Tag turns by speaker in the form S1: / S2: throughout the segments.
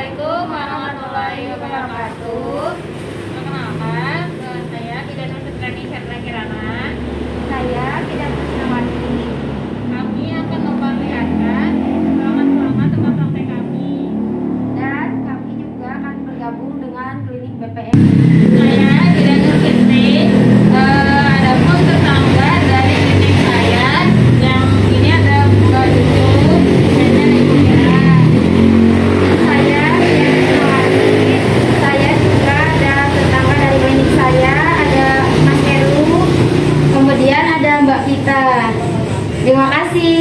S1: Assalamualaikum warahmatullahi wabarakatuh. Perkenalkan, saya Bidan Nutrani Chandra Kirana.
S2: Saya tidak Krisnawati.
S1: Kami akan memperlihatkan ruangan-ruangan tempat praktek kami.
S2: Dan kami juga akan bergabung dengan klinik BPM.
S1: Saya Bidan Nurfitri. Ada pun tetangga dari klinik saya yang ini ada Mbak Dudu, dan Ibu Mira.
S2: Saya tidak Krisnawati. Saya juga ada tetangga dari klinik saya, ada Mas Heru. Kemudian ada Mbak Vita. Terima kasih.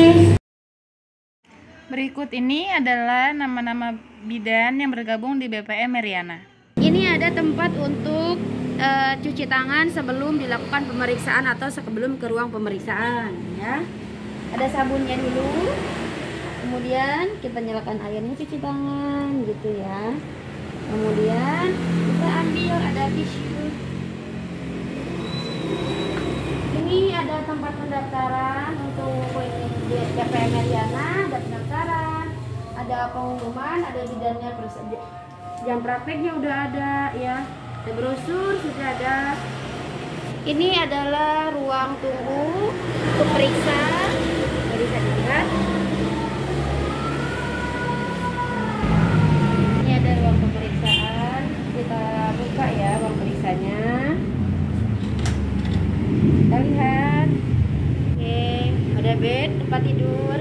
S3: Berikut ini adalah nama-nama bidan yang bergabung di BPM Meriana.
S2: Ini ada tempat untuk cuci tangan sebelum dilakukan pemeriksaan atau sebelum ke ruang pemeriksaan, ya. Ada sabunnya dulu. Kemudian kita nyalakan airnya, cuci tangan gitu ya. Kemudian kita ambil ada tisu. Ini ada tempat pendaftaran untuk BPM Meriana, ada pendaftaran, ada pengumuman, ada bidannya, jam prakteknya udah ada ya. Ada brosur sudah ada. Ini adalah ruang tunggu untuk periksa. Bisa dilihat. Ini ada ruang pemeriksaan. Kita buka ya ruang periksanya. Kita lihat. Oke, ada bed, tempat tidur.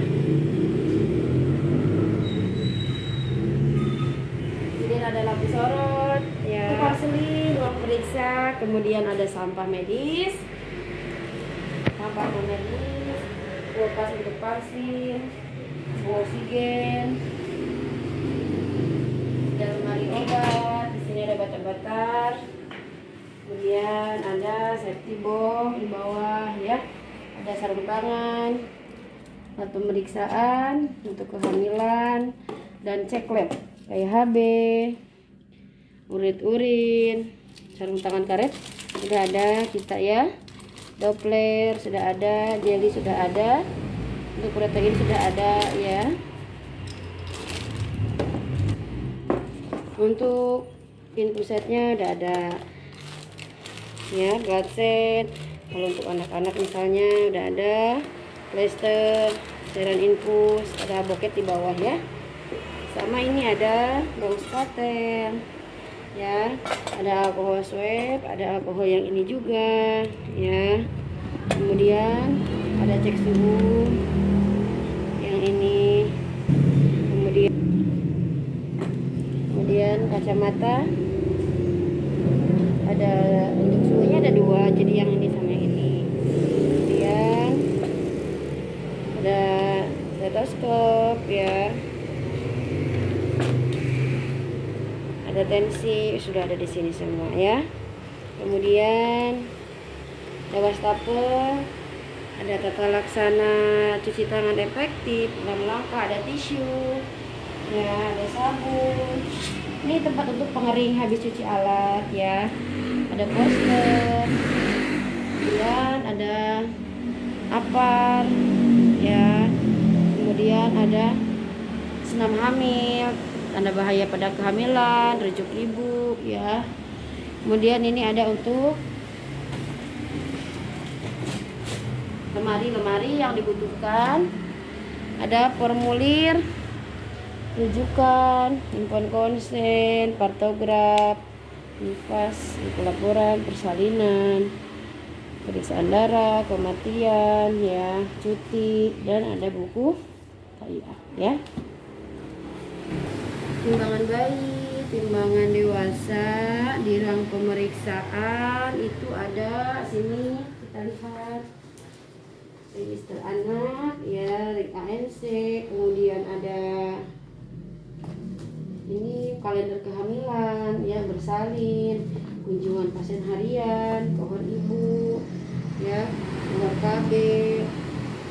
S2: Kemudian ada lampu sorot, ya. Porseli, ruang periksa. Kemudian ada sampah medis, sampah medis, kulkas untuk parfum, oksigen, ada lemari obat. Di sini ada bata-bata. Kemudian ada safety box di bawah ya. Ada sarung tangan, alat pemeriksaan untuk kehamilan dan cek lab kayak HB, urin, sarung tangan karet sudah ada kita ya. Doppler sudah ada, jelly sudah ada, untuk protein sudah ada ya. Untuk infus setnya udah ada ya, blood set. Kalau untuk anak-anak misalnya udah ada plester, cairan infus, ada boket di bawah ya. Sama ini ada gaus paten ya, ada alkohol swab, ada alkohol yang ini juga ya. Kemudian ada cek suhu yang ini. Kemudian kacamata, ada untuk suhunya ada dua, jadi yang ini sama yang ini. Kemudian ada stetoskop ya, ada tensi sudah ada di sini semua ya. Kemudian ada wastafel, ada tata laksana cuci tangan efektif, 6 langkah, ada tisu ya, ada sabun. Ini tempat untuk pengering habis cuci alat ya. Ada poster, kemudian ada apar ya, kemudian ada senam hamil, tanda bahaya pada kehamilan, rujuk ibu ya. Kemudian ini ada untuk lemari-lemari yang dibutuhkan, ada formulir rujukan, infon konsen, partograf, nifas, laporan persalinan, periksaan darah, kematian ya, cuti, dan ada buku KIA ya. Timbangan bayi, timbangan dewasa di ruang pemeriksaan itu ada sini, kita lihat register anak ya, ring ANC, kemudian ada ini kalender kehamilan ya, bersalin, kunjungan pasien harian, kohor ibu ya, keluar KB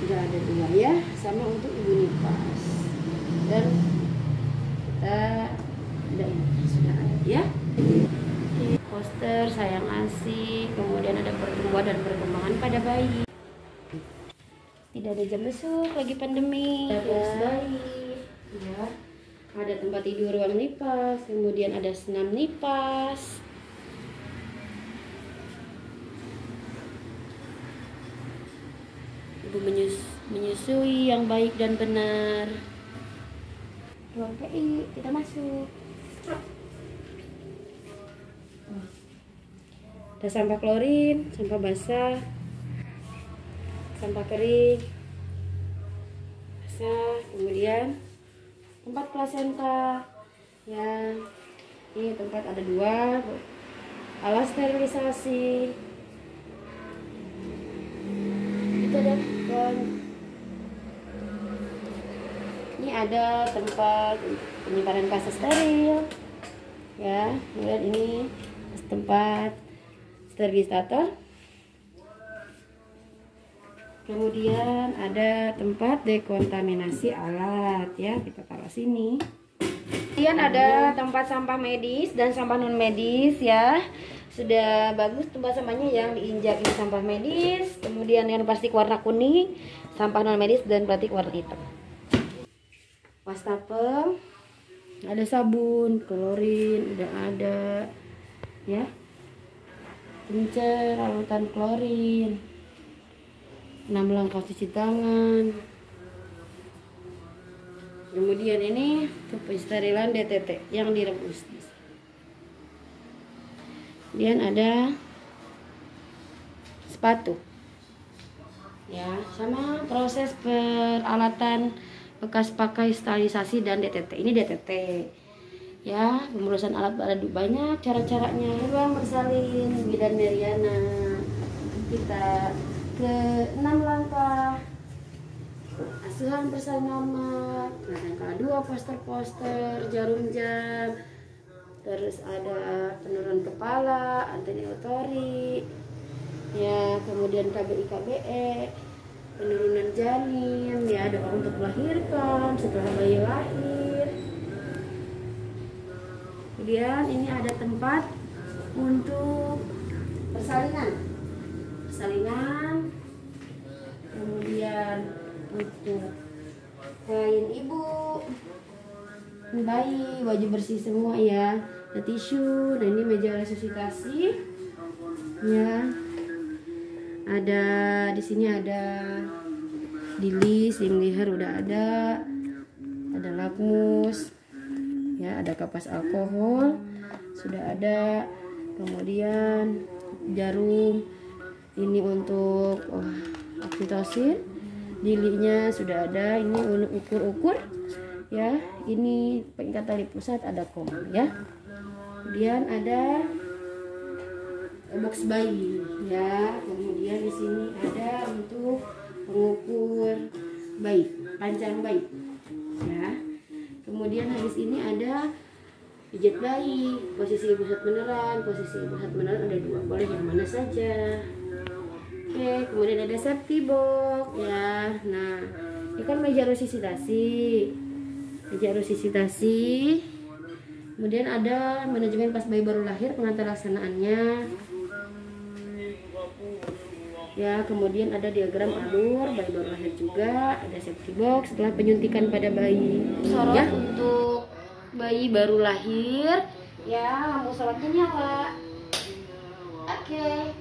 S2: udah ada dua ya, sama untuk ibu nifas. Dan kita udah ini sudah ada ya. Poster sayang ASI, kemudian ada pertumbuhan dan perkembangan pada bayi. Tidak ada jam besuk lagi pandemi ya. Bayi ya. Ada tempat tidur ruang nipas, kemudian ada senam nipas. Ibu menyusui yang baik dan benar. Ruang PI, kita masuk. Ada sampah klorin, sampah basah, sampah kering, basah. Kemudian tempat plasenta. Ya, ini tempat ada 2 alat sterilisasi. Itu ada ini ada tempat penyimpanan pasta steril. Ya, kemudian ini tempat sterilisator. Kemudian ada tempat dekontaminasi alat, ya, kita taruh sini. Kemudian ada tempat sampah medis dan sampah non medis, ya. Sudah bagus tempat sampahnya, yang diinjak ini sampah medis, kemudian yang plastik warna kuning sampah non medis, dan plastik warna hitam. Wastafel, ada sabun, klorin udah ada, ya. Pincer, larutan klorin, 6 langkah cuci tangan. Kemudian ini untuk pensterilan DTT yang direbus. Kemudian ada sepatu, ya, sama proses peralatan bekas pakai sterilisasi dan DTT. Ini DTT, ya, pengurusan alat ada banyak cara-caranya. Ruang bersalin bidan Meriana, kita ke 6 langkah asuhan bersalin normal, langkah 2 poster-poster, jarum jam, terus ada penurunan kepala, anteni otori, ya, kemudian KBI KBE, penurunan janin, ya, doa untuk melahirkan setelah bayi lahir. Kemudian ini ada tempat untuk persalinan, kemudian untuk kain ibu, bayi, baju bersih semua, ya, ada tisu. Nah, ini meja resusitasi, ya, ada di sini ada dilis, liher udah ada lakmus, ya, ada kapas alkohol sudah ada, kemudian jarum ini untuk oksitosin, dilinya sudah ada, ini ukur-ukur, ya, ini pengikat tali pusat, ada kom, ya. Kemudian ada box bayi, ya. Kemudian di sini ada untuk mengukur bayi, panjang bayi, ya. Kemudian habis ini ada pijat bayi, posisi ibu saat beneran, posisi ibu saat beneran ada 2, boleh yang mana saja. Oke, kemudian ada safety box, ya. Nah, ini kan meja resusitasi. Kemudian ada manajemen pas bayi baru lahir, pengantar laksanaannya, ya. Kemudian ada diagram alur bayi baru lahir juga, ada safety box setelah penyuntikan pada bayi, ya. Untuk bayi baru lahir, ya, lampu sholatnya nyala. Oke.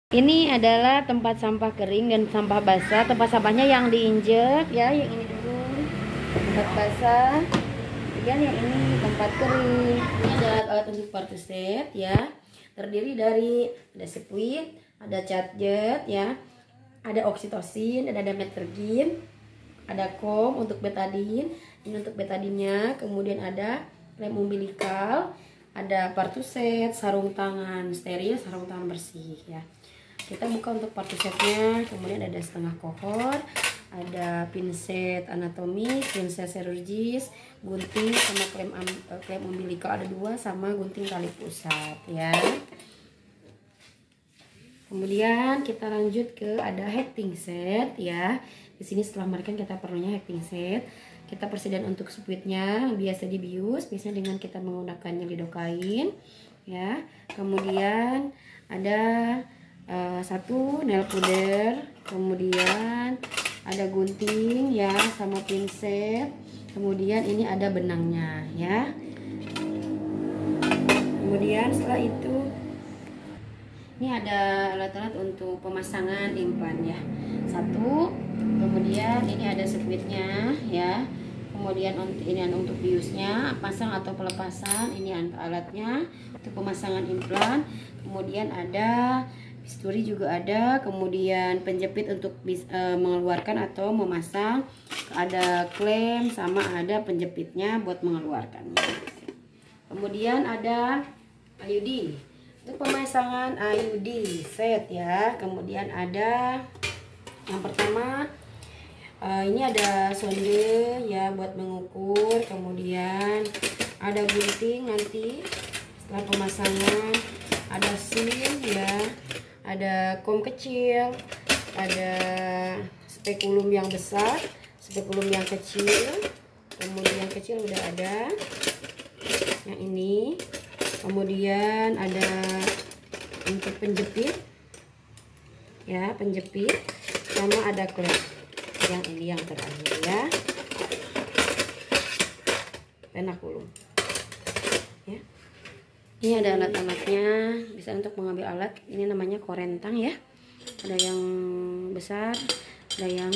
S2: Ini adalah tempat sampah kering dan sampah basah. Tempat sampahnya yang diinjek, ya, yang ini dulu tempat basah, kemudian yang ini tempat kering. Ini adalah alat untuk partuset, ya, terdiri dari ada sepuit, ada cat jet, ya, ada oksitosin, dan ada metergin, ada kom untuk betadin, ini untuk betadinnya, kemudian ada lem umbilikal, ada partuset, sarung tangan steril, sarung tangan bersih, ya. Kita buka untuk partusetnya, kemudian ada setengah kohor, ada pinset anatomi, pinset chirurgis, gunting sama klem umbilikal ada 2, sama gunting tali pusat, ya. Kemudian kita lanjut ke ada hacking set, ya. Di sini setelah merekam kita perlunya hacking set. kita persediaan untuk spuitnya biasa dibius, biasanya dengan kita menggunakannya lidokain ya. Kemudian ada satu nail powder, kemudian ada gunting ya sama pinset, kemudian ini ada benangnya ya. Kemudian setelah itu ini ada alat-alat untuk pemasangan implan ya. Satu, kemudian ini ada spuitnya ya. Kemudian ini untuk biusnya, pasang atau pelepasan, ini alatnya untuk pemasangan implan. Kemudian ada bisturi juga ada, kemudian penjepit untuk mengeluarkan atau memasang, ada klem sama ada penjepitnya buat mengeluarkannya. Kemudian ada IUD untuk pemasangan IUD set ya. Kemudian ada yang pertama ini ada sonde ya buat mengukur, kemudian ada gunting nanti setelah pemasangan, ada sim ya, ada kom kecil, ada spekulum yang besar, spekulum yang kecil, kemudian kecil udah ada yang ini, kemudian ada untuk penjepit ya, penjepit sama ada klep yang ini yang terakhir ya, pena kulum ya. Ini ada alat-alatnya, bisa untuk mengambil alat, ini namanya korentang ya, ada yang besar ada yang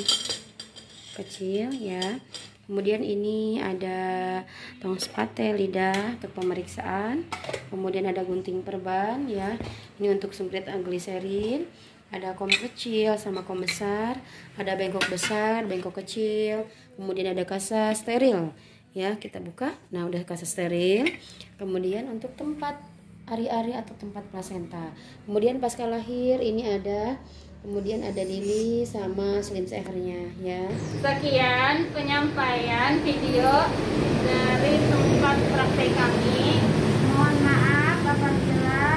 S2: kecil ya. Kemudian ini ada tong spate lidah untuk pemeriksaan, kemudian ada gunting perban ya, ini untuk semprit gliserin, ada kom kecil sama kom besar, ada bengkok besar, bengkok kecil, kemudian ada kasa steril ya, kita buka, nah udah kasa steril. Kemudian untuk tempat ari-ari atau tempat plasenta, kemudian pasca lahir ini ada, kemudian ada lili sama slim sehernya ya.
S1: Sekian penyampaian video dari tempat praktek kami. Mohon maaf apabila